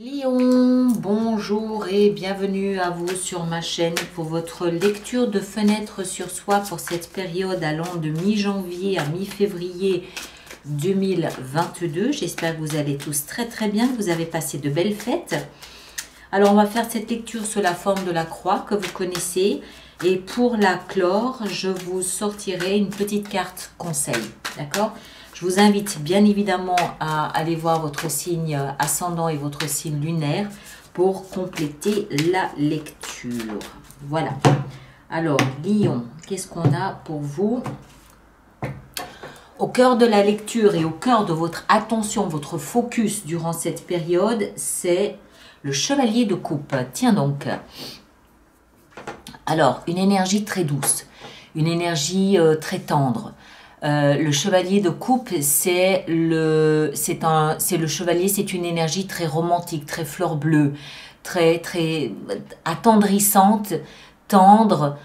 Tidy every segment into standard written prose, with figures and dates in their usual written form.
Lion, bonjour et bienvenue à vous sur ma chaîne pour votre lecture de fenêtre sur soi pour cette période allant de mi-janvier à mi-février 2022. J'espère que vous allez tous très bien, que vous avez passé de belles fêtes. Alors on va faire cette lecture sous la forme de la croix que vous connaissez et pour la clore, je vous sortirai une petite carte conseil, d'accord ? Je vous invite bien évidemment à aller voir votre signe ascendant et votre signe lunaire pour compléter la lecture. Voilà. Alors, Lion, qu'est-ce qu'on a pour vous? Au cœur de la lecture et au cœur de votre attention, votre focus durant cette période, c'est le chevalier de coupe. Tiens donc. Alors, une énergie très douce, une énergie très tendre. Le chevalier de coupe, c'est le chevalier, c'est une énergie très romantique, très fleur bleue, très attendrissante, tendre,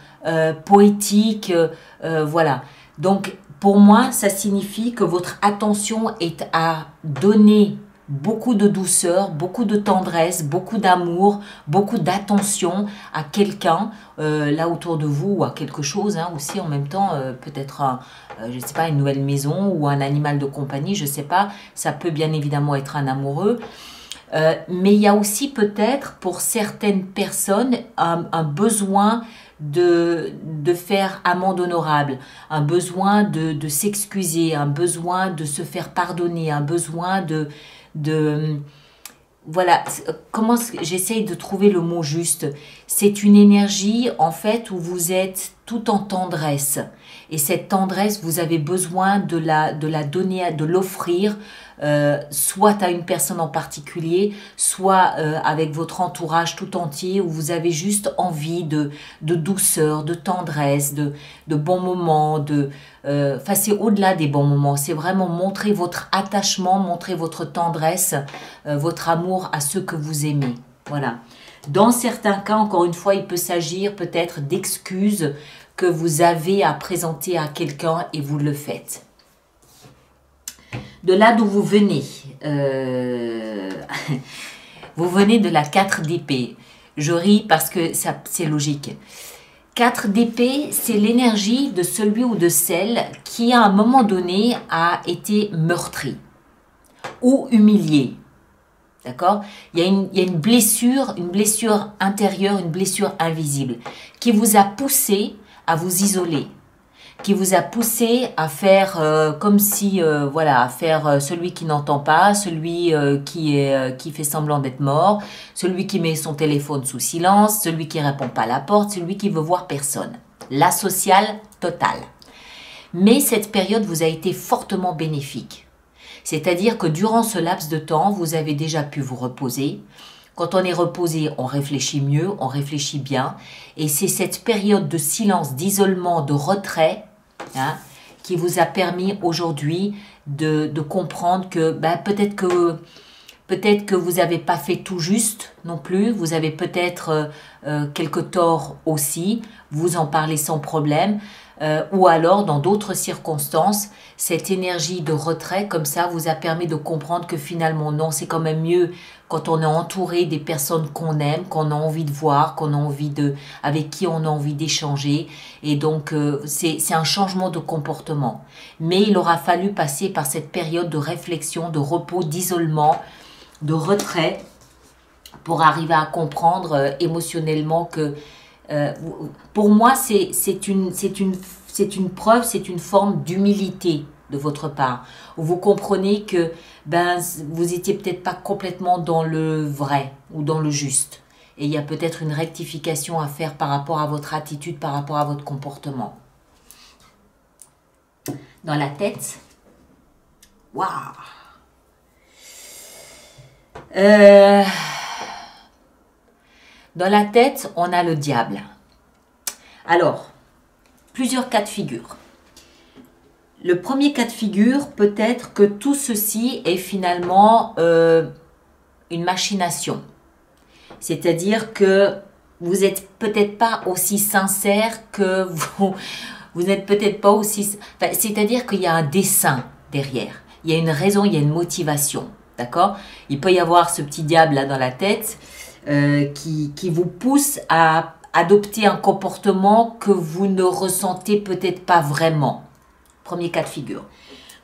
poétique, voilà. Donc pour moi, ça signifie que votre attention est à donner beaucoup de douceur, beaucoup de tendresse, beaucoup d'amour, beaucoup d'attention à quelqu'un là autour de vous ou à quelque chose aussi en même temps, peut-être je sais pas, une nouvelle maison ou un animal de compagnie, je sais pas, ça peut bien évidemment être un amoureux. Mais il y a aussi peut-être pour certaines personnes un besoin de faire amende honorable, un besoin de s'excuser, un besoin de se faire pardonner, un besoin de voilà, comment j'essaye de trouver le mot juste. C'est une énergie en fait où vous êtes tout en tendresse. Et cette tendresse, vous avez besoin de la donner, de l'offrir, soit à une personne en particulier, soit avec votre entourage tout entier, où vous avez juste envie de douceur, de tendresse, de bons moments, enfin, c'est au-delà des bons moments, c'est vraiment montrer votre attachement, montrer votre tendresse, votre amour à ceux que vous aimez. Voilà. Dans certains cas, encore une fois, il peut s'agir peut-être d'excuses que vous avez à présenter à quelqu'un et vous le faites. De là d'où vous venez, vous venez de la 4 d'épée. Je ris parce que c'est logique. 4 d'épée, c'est l'énergie de celui ou de celle qui à un moment donné a été meurtri ou humilié. D'accord? Il y a une blessure intérieure, une blessure invisible qui vous a poussé à vous isoler, qui vous a poussé à faire comme si, voilà, à faire celui qui n'entend pas, celui qui fait semblant d'être mort, celui qui met son téléphone sous silence, celui qui répond pas à la porte, celui qui veut voir personne. L'asocial total. Mais cette période vous a été fortement bénéfique. C'est-à-dire que durant ce laps de temps, vous avez déjà pu vous reposer. Quand on est reposé, on réfléchit mieux, on réfléchit bien. Et c'est cette période de silence, d'isolement, de retrait qui vous a permis aujourd'hui de comprendre que peut-être que vous n'avez pas fait tout juste non plus. Vous avez peut-être quelques torts aussi. Vous en parlez sans problème. Ou alors, dans d'autres circonstances, cette énergie de retrait, comme ça, vous a permis de comprendre que finalement, non, c'est quand même mieux quand on est entouré des personnes qu'on aime, qu'on a envie de voir, avec qui on a envie d'échanger. Et donc, c'est un changement de comportement. Mais il aura fallu passer par cette période de réflexion, de repos, d'isolement, de retrait, pour arriver à comprendre émotionnellement que pour moi, c'est une preuve, c'est une forme d'humilité de votre part. Où vous comprenez que vous étiez peut-être pas complètement dans le vrai ou dans le juste. Et il y a peut-être une rectification à faire par rapport à votre attitude, par rapport à votre comportement. Dans la tête, waouh! Dans la tête, on a le diable. Alors, plusieurs cas de figure. Le premier cas de figure, peut-être que tout ceci est finalement une machination. C'est-à-dire que vous n'êtes peut-être pas aussi sincère que vous n'êtes peut-être pas aussi... c'est-à-dire qu'il y a un dessein derrière. Il y a une raison, il y a une motivation. D'accord? Il peut y avoir ce petit diable là dans la tête qui vous pousse à adopter un comportement que vous ne ressentez peut-être pas vraiment. Premier cas de figure.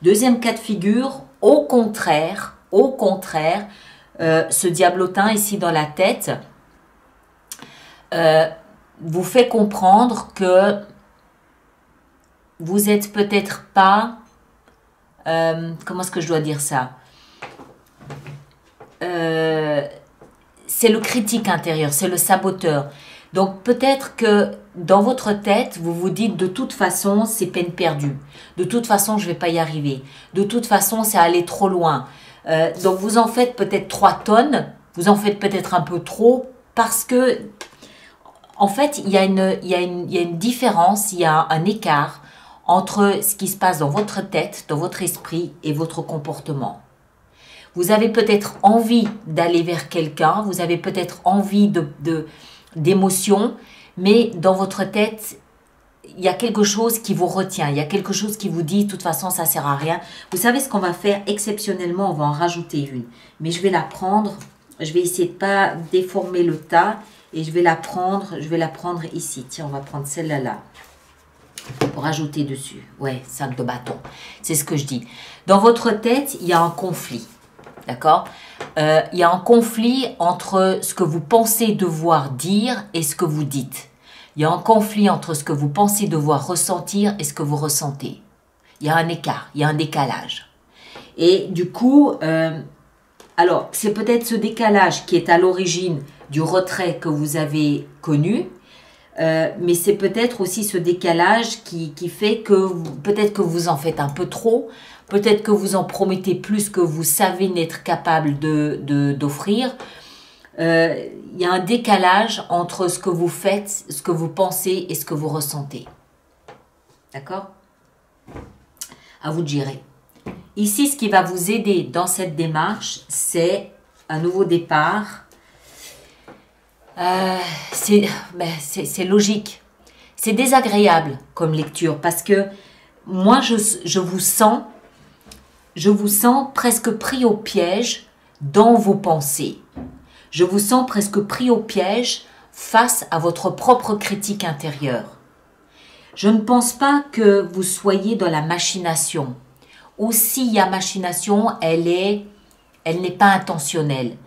Deuxième cas de figure, au contraire, ce diablotin ici dans la tête vous fait comprendre que vous n'êtes peut-être pas... comment est-ce que je dois dire ça? C'est le critique intérieur, c'est le saboteur. Donc peut-être que dans votre tête, vous vous dites de toute façon, c'est peine perdue. De toute façon, je ne vais pas y arriver. De toute façon, c'est aller trop loin. Donc vous en faites peut-être 3 tonnes, vous en faites peut-être un peu trop parce que, en fait, il y a une différence, il y a un écart entre ce qui se passe dans votre tête, dans votre esprit et votre comportement. Vous avez peut-être envie d'aller vers quelqu'un, vous avez peut-être envie d'émotion, mais dans votre tête, il y a quelque chose qui vous retient, il y a quelque chose qui vous dit, de toute façon, ça ne sert à rien. Vous savez ce qu'on va faire exceptionnellement, on va en rajouter une. Mais je vais la prendre, je vais essayer de ne pas déformer le tas, et je vais la prendre ici. Tiens, on va prendre celle-là, là, pour ajouter dessus. Ouais, 5 de bâton, c'est ce que je dis. Dans votre tête, il y a un conflit. D'accord? Il y a un conflit entre ce que vous pensez devoir dire et ce que vous dites. Il y a un conflit entre ce que vous pensez devoir ressentir et ce que vous ressentez. Il y a un écart, il y a un décalage. Et du coup, alors c'est peut-être ce décalage qui est à l'origine du retrait que vous avez connu, mais c'est peut-être aussi ce décalage qui fait que peut-être que vous en faites un peu trop. Peut-être que vous en promettez plus que vous savez n'être capable d'offrir. Il y a un décalage entre ce que vous faites, ce que vous pensez et ce que vous ressentez. D'accord? À vous de gérer. Ici, ce qui va vous aider dans cette démarche, c'est un nouveau départ. C'est logique. C'est désagréable comme lecture parce que moi, je vous sens presque pris au piège dans vos pensées. Je vous sens presque pris au piège face à votre propre critique intérieure. Je ne pense pas que vous soyez dans la machination. Ou s'il y a machination, elle n'est pas intentionnelle.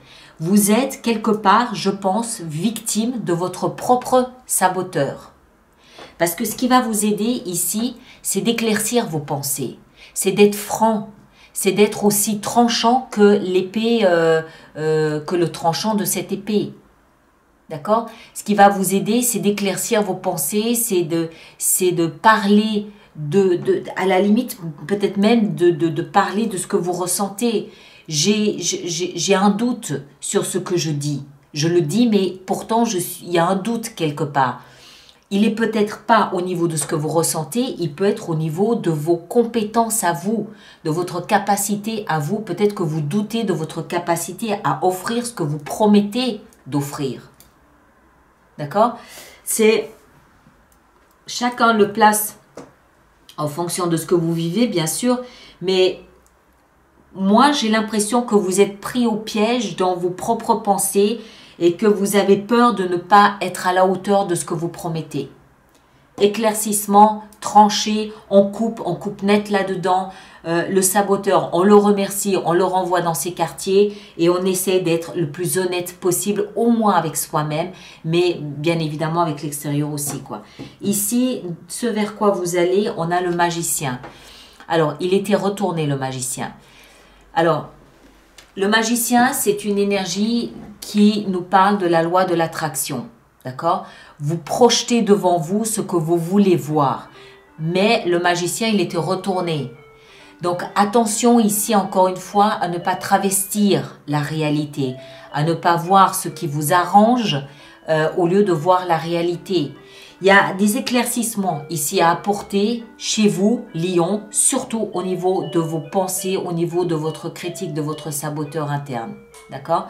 Vous êtes quelque part, je pense, victime de votre propre saboteur. Parce que ce qui va vous aider ici, c'est d'éclaircir vos pensées. C'est d'être franc. C'est d'être aussi tranchant que l'épée, que le tranchant de cette épée. D'accord? Ce qui va vous aider, c'est d'éclaircir vos pensées, c'est de parler, à la limite, peut-être même de parler de ce que vous ressentez. J'ai un doute sur ce que je dis. Je le dis, mais pourtant, il y a un doute quelque part. Il est peut-être pas au niveau de ce que vous ressentez, il peut être au niveau de vos compétences à vous, de votre capacité à vous. Peut-être que vous doutez de votre capacité à offrir ce que vous promettez d'offrir. D'accord? C'est chacun le place en fonction de ce que vous vivez, bien sûr, mais moi, j'ai l'impression que vous êtes pris au piège dans vos propres pensées et que vous avez peur de ne pas être à la hauteur de ce que vous promettez. Éclaircissement, tranché, on coupe net là-dedans. Le saboteur, on le remercie, on le renvoie dans ses quartiers et on essaie d'être le plus honnête possible, au moins avec soi-même, mais bien évidemment avec l'extérieur aussi, quoi. Ici, ce vers quoi vous allez, on a le magicien. Alors, il était retourné, le magicien. Alors, le magicien, c'est une énergie qui nous parle de la loi de l'attraction. D'accord? Vous projetez devant vous ce que vous voulez voir. Mais le magicien, il était retourné. Donc, attention ici, encore une fois, à ne pas travestir la réalité, à ne pas voir ce qui vous arrange au lieu de voir la réalité. Il y a des éclaircissements ici à apporter chez vous, Lion, surtout au niveau de vos pensées, au niveau de votre critique, de votre saboteur interne. D'accord?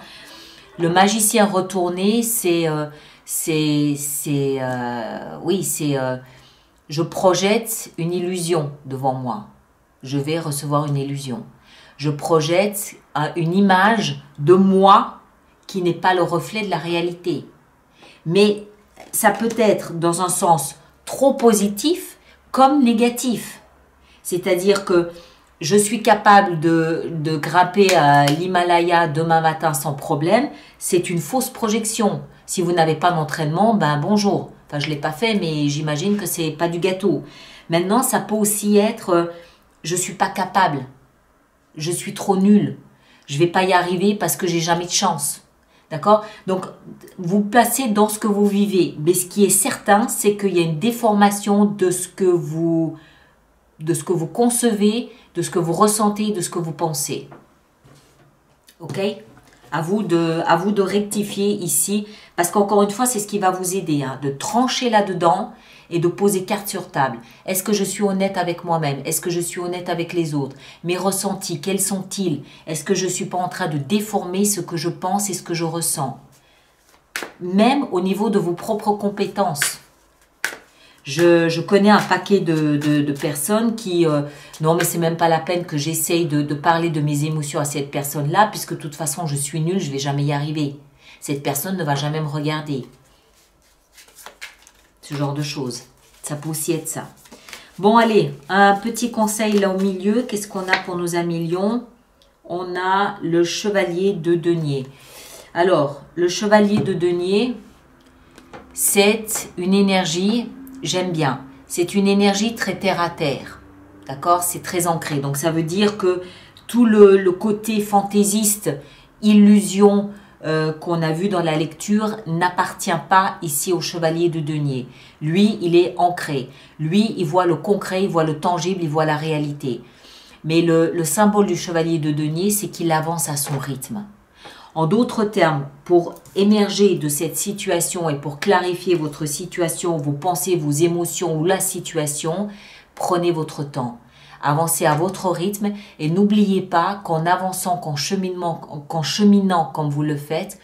Le magicien retourné, je projette une illusion devant moi. Je vais recevoir une illusion. Je projette une image de moi qui n'est pas le reflet de la réalité. Mais ça peut être dans un sens trop positif comme négatif. C'est-à-dire que je suis capable de grimper à l'Himalaya demain matin sans problème. C'est une fausse projection. Si vous n'avez pas d'entraînement, ben bonjour. Enfin, je ne l'ai pas fait, mais j'imagine que c'est pas du gâteau. Maintenant, ça peut aussi être je ne suis pas capable. Je suis trop nul. Je ne vais pas y arriver parce que j'ai jamais de chance. D'accord? Donc, vous placez dans ce que vous vivez. Mais ce qui est certain, c'est qu'il y a une déformation de ce que vous concevez, de ce que vous ressentez, de ce que vous pensez. Ok? À vous de rectifier ici, parce qu'encore une fois, c'est ce qui va vous aider, hein, de trancher là-dedans et de poser carte sur table. Est-ce que je suis honnête avec moi-même? Est-ce que je suis honnête avec les autres? Mes ressentis, quels sont-ils? Est-ce que je ne suis pas en train de déformer ce que je pense et ce que je ressens? Même au niveau de vos propres compétences. Je connais un paquet de personnes qui... non, mais c'est même pas la peine que j'essaye de parler de mes émotions à cette personne-là, puisque de toute façon, je suis nulle, je ne vais jamais y arriver. Cette personne ne va jamais me regarder. Ce genre de choses. Ça peut aussi être ça. Bon, allez, un petit conseil là au milieu. Qu'est-ce qu'on a pour nos amis lions? On a le chevalier de denier. Alors, le chevalier de denier, c'est une énergie... J'aime bien. C'est une énergie très terre à terre. D'accord? C'est très ancré. Donc, ça veut dire que tout le côté fantaisiste, illusion qu'on a vu dans la lecture n'appartient pas ici au chevalier de denier. Lui, il est ancré. Lui, il voit le concret, il voit le tangible, il voit la réalité. Mais le symbole du chevalier de denier, c'est qu'il avance à son rythme. En d'autres termes, pour émerger de cette situation et pour clarifier votre situation, vos pensées, vos émotions ou la situation, prenez votre temps. Avancez à votre rythme et n'oubliez pas qu'en avançant, qu'en cheminant comme vous le faites,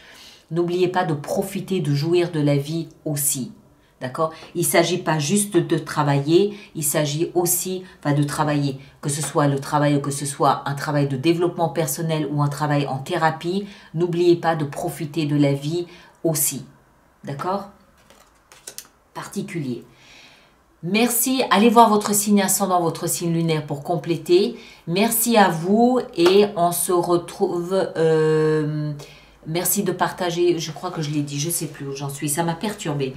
n'oubliez pas de profiter, de jouir de la vie aussi. D'accord? Il ne s'agit pas juste de travailler, il s'agit aussi de travailler, que ce soit le travail, que ce soit un travail de développement personnel ou un travail en thérapie, n'oubliez pas de profiter de la vie aussi. D'accord? Particulier. Merci, allez voir votre signe ascendant, votre signe lunaire pour compléter. Merci à vous et on se retrouve... merci de partager, je crois que je l'ai dit, je ne sais plus où j'en suis, ça m'a perturbée.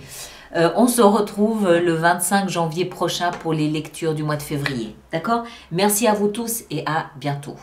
On se retrouve le 25 janvier prochain pour les lectures du mois de février. D'accord? Merci à vous tous et à bientôt.